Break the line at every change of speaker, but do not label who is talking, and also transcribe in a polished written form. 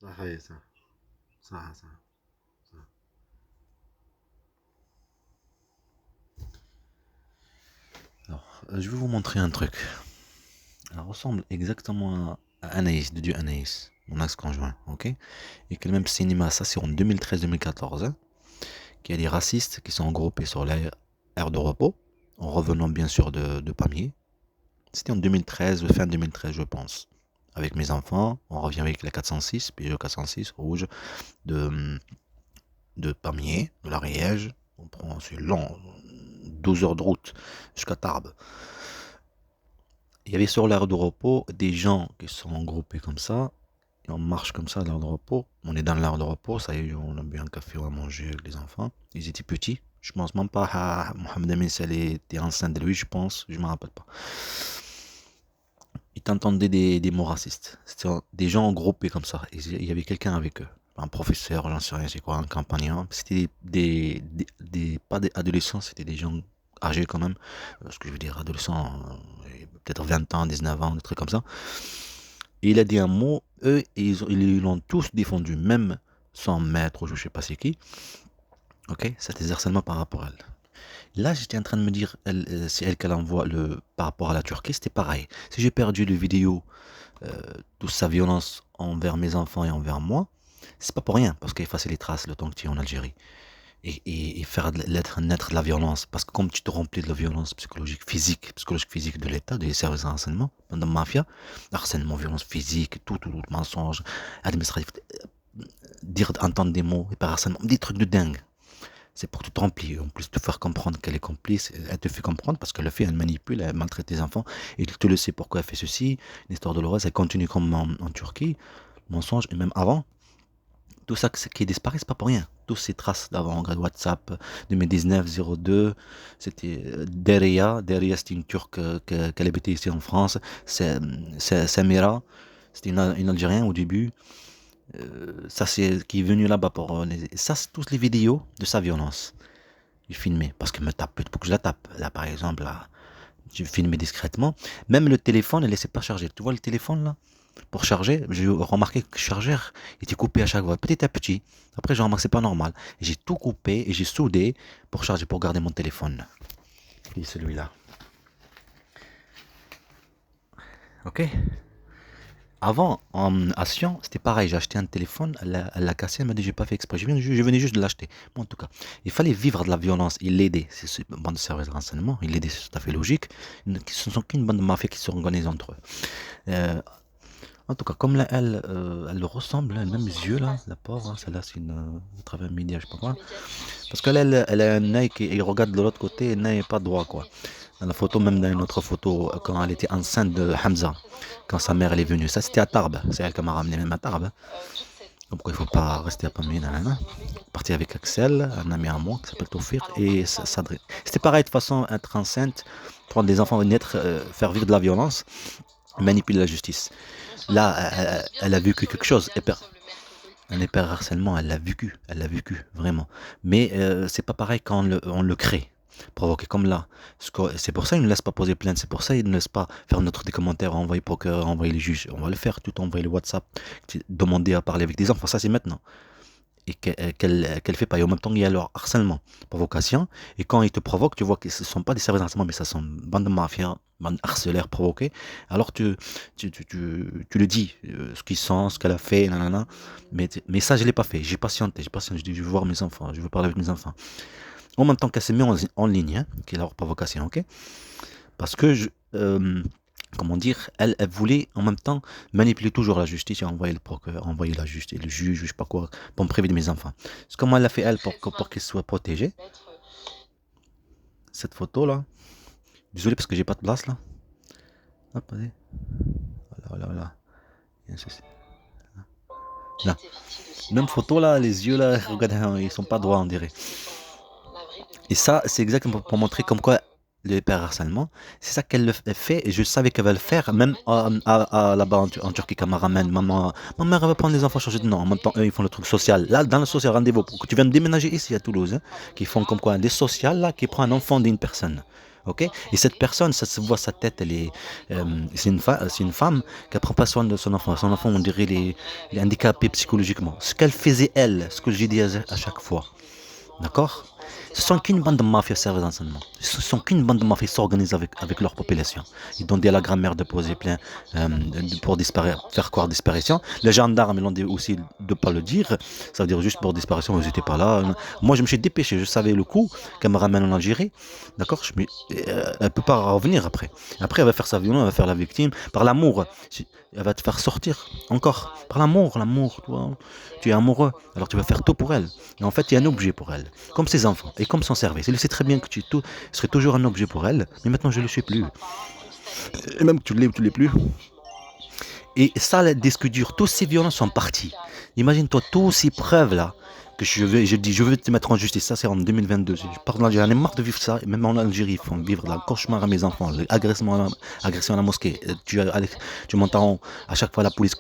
صحيح صح صح صح صح.
Alors, je vais vous montrer un truc. Elle ressemble exactement à Anaïs, de Dieu Anaïs, mon ex-conjoint, ok? Et que le même cinéma, ça c'est en 2013-2014, hein, qu'il y a des racistes qui sont regroupés sur l'aire de repos, en revenant bien sûr de Pamiers. C'était en 2013, fin 2013 je pense. Avec mes enfants, on revient avec la 406, Peugeot 406 rouge de, de Pamiers, de l'Ariège. On prend, c'est long, 12 heures de route jusqu'à Tarbes. Il y avait sur l'aire de repos des gens qui sont regroupés comme ça. Et on marche comme ça à l'aire de repos. On est dans l'aire de repos, ça y est, on a bu un café, on a mangé avec les enfants. Ils étaient petits. Je pense même pas à Mohamed Amin Saleh était enceinte de lui, je pense. Je me rappelle pas. Ils t'entendaient des mots racistes. C'était des gens regroupés comme ça. Il y avait quelqu'un avec eux. Un professeur, j'en sais rien, c'est quoi, un campagnard. C'était pas des adolescents, c'était des gens âgés quand même. Ce que je veux dire, adolescents, peut-être 20 ans, 19 ans, des trucs comme ça. Et il a dit un mot, eux, ils l'ont tous défendu, même son maître, ou je sais pas c'est qui. Ok, c'était des harcèlements par rapport à elle. Là, j'étais en train de me dire, c'est elle qu'elle envoie par rapport à la Turquie, c'était pareil. Si j'ai perdu le vidéo, toute sa violence envers mes enfants et envers moi, c'est pas pour rien, parce qu'il effacer les traces le temps que tu es en Algérie. Et faire naître de la violence. Parce que comme tu te remplis de la violence psychologique physique de l'État, des services de renseignement, de la mafia, harcèlement, violence physique, tout, mensonge, administratif, dire, entendre des mots, et par harcèlement, des trucs de dingue. C'est pour te remplir, en plus de te faire comprendre qu'elle est complice, elle te fait comprendre parce qu'elle le fait, elle manipule, elle maltraite tes enfants, et tu le sais pourquoi elle fait ceci, l'histoire douloureuse, elle continue comme en Turquie, mensonge, et même avant, tout ça qui disparaît, c'est pas pour rien. Toutes ces traces d'avant, WhatsApp 2019-02, c'était Deria, c'était une Turque qui habitait ici en France, c'est Samira, c'était une Algérienne au début, ça c'est qui est venu là-bas pour ça c'est toutes les vidéos de sa violence. Je filmais parce qu'elle me tape pour que je la tape. Là par exemple, là, je filmais discrètement. Même le téléphone, elle laissait pas charger. Tu vois le téléphone là? Pour charger, j'ai remarqué que le chargeur était coupé à chaque fois, petit à petit. Après, j'ai remarqué que c'est pas normal. J'ai tout coupé et j'ai soudé pour charger, pour garder mon téléphone. Et celui-là. Ok. Avant, à Sion, c'était pareil. J'ai acheté un téléphone, elle l'a cassé, elle m'a dit j'ai pas fait exprès. Je venais juste de l'acheter. Bon, en tout cas, il fallait vivre de la violence. Il l'aidait. C'est une bande de services de renseignement. Il l'aidait, c'est tout à fait logique. Ce ne sont qu'une bande de mafia qui s'organisent entre eux. Euh, En tout cas, comme là, elle le ressemble, elle a les mêmes yeux là, la pauvre, hein, celle-là c'est une à travers un média, je sais pas quoi. Parce qu'elle elle a un œil qui il regarde de l'autre côté, un œil n'est pas droit quoi. Dans la photo, même dans une autre photo, quand elle était enceinte de Hamza, quand sa mère elle est venue, ça c'était à Tarbes, c'est elle qui m'a ramené même à Tarbes. Hein. Donc il faut pas rester à Pamé, nanana. Parti avec Axel, un ami à moi qui s'appelle Tofir, et Sadri. C'était pareil de toute façon, être enceinte, prendre des enfants, naître, faire vivre de la violence, manipuler la justice. Là, elle a vécu quelque chose. Un hyperharcèlement, elle l'a vécu, vraiment. Mais c'est pas pareil quand on le crée, provoqué comme là. C'est pour ça qu'ils ne laissent pas poser plainte, c'est pour ça qu'ils ne laissent pas faire notre des commentaires, envoyer procureur, envoyer les juges. On va le faire, tout envoyer le WhatsApp, demander à parler avec des enfants, ça c'est maintenant. Et qu'elle fait pas. Et en même temps, il y a leur harcèlement, provocation. Et quand ils te provoquent, tu vois que ce ne sont pas des services de harcèlement, mais ça sont bande de mafia, bande harcelaires provoqués. Alors tu le dis, ce qu'ils sont, ce qu'elle a fait, nanana. Mais ça, je ne l'ai pas fait. J'ai patienté. Je dis, je veux voir mes enfants, je veux parler avec mes enfants. En même temps qu'elle se met en ligne, hein, qui est leur provocation, ok? Parce que comment dire, elle voulait en même temps manipuler toujours la justice et envoyer le procureur, envoyer la justice, le juge, je sais pas quoi, pour me priver de mes enfants. C'est comment elle l'a fait elle pour qu'ils soient protégés. Cette photo là, désolé parce que j'ai pas de place là. Hop, allez. Voilà, voilà, voilà. Là. Même photo là, les yeux là, regardez, ils sont pas droits on dirait. Et ça, c'est exactement pour montrer comme quoi le hyperharcèlement, c'est ça qu'elle fait, et je savais qu'elle va le faire, même là-bas en Turquie, quand elle me ramène, maman, ma mère elle va prendre les enfants changer de nom, en même temps, eux, ils font le truc social. Là, dans le social, rendez-vous, que tu viens de déménager ici à Toulouse, hein, qui font comme quoi, des sociales, là, qui prend un enfant d'une personne. Ok? Et cette personne, ça se voit, sa tête, c'est une femme qui ne prend pas soin de son enfant. Son enfant, on dirait, il est handicapé psychologiquement. Ce qu'elle faisait, elle, ce que j'ai dit à chaque fois. D'accord? Ce sont qu'une bande de mafias services d'enseignement. Ce sont qu'une bande de mafias qui s'organisent avec leur population. Ils ont dit à la grand-mère de poser plainte pour disparaître, faire croire disparition. Les gendarmes, ils ont dit aussi de ne pas le dire. Ça veut dire juste pour disparition, ils n'étaient pas là. Moi, je me suis dépêché. Je savais le coup qu'elle me ramène en Algérie. D'accord? Elle ne peut pas revenir après. Après, elle va faire sa violence, elle va faire la victime. Par l'amour, elle va te faire sortir encore. Par l'amour, toi. Tu es amoureux. Alors tu vas faire tout pour elle. Et en fait, il y a un objet pour elle. Comme ses enfants et comme son service. Elle sait très bien que tu serais toujours un objet pour elle, mais maintenant je ne le suis plus. Et même que tu l'es ou tu ne l'es plus. Et ça, les disques durs, tous ces violences sont partis. Imagine-toi tous ces preuves là que je dis, je veux te mettre en justice. Ça, c'est en 2022. Je pars de l'Algérie, j'en ai marre de vivre ça. Même en Algérie, ils font vivre la cauchemar à mes enfants. Agression à la mosquée. Tu montes en haut, à chaque fois la police.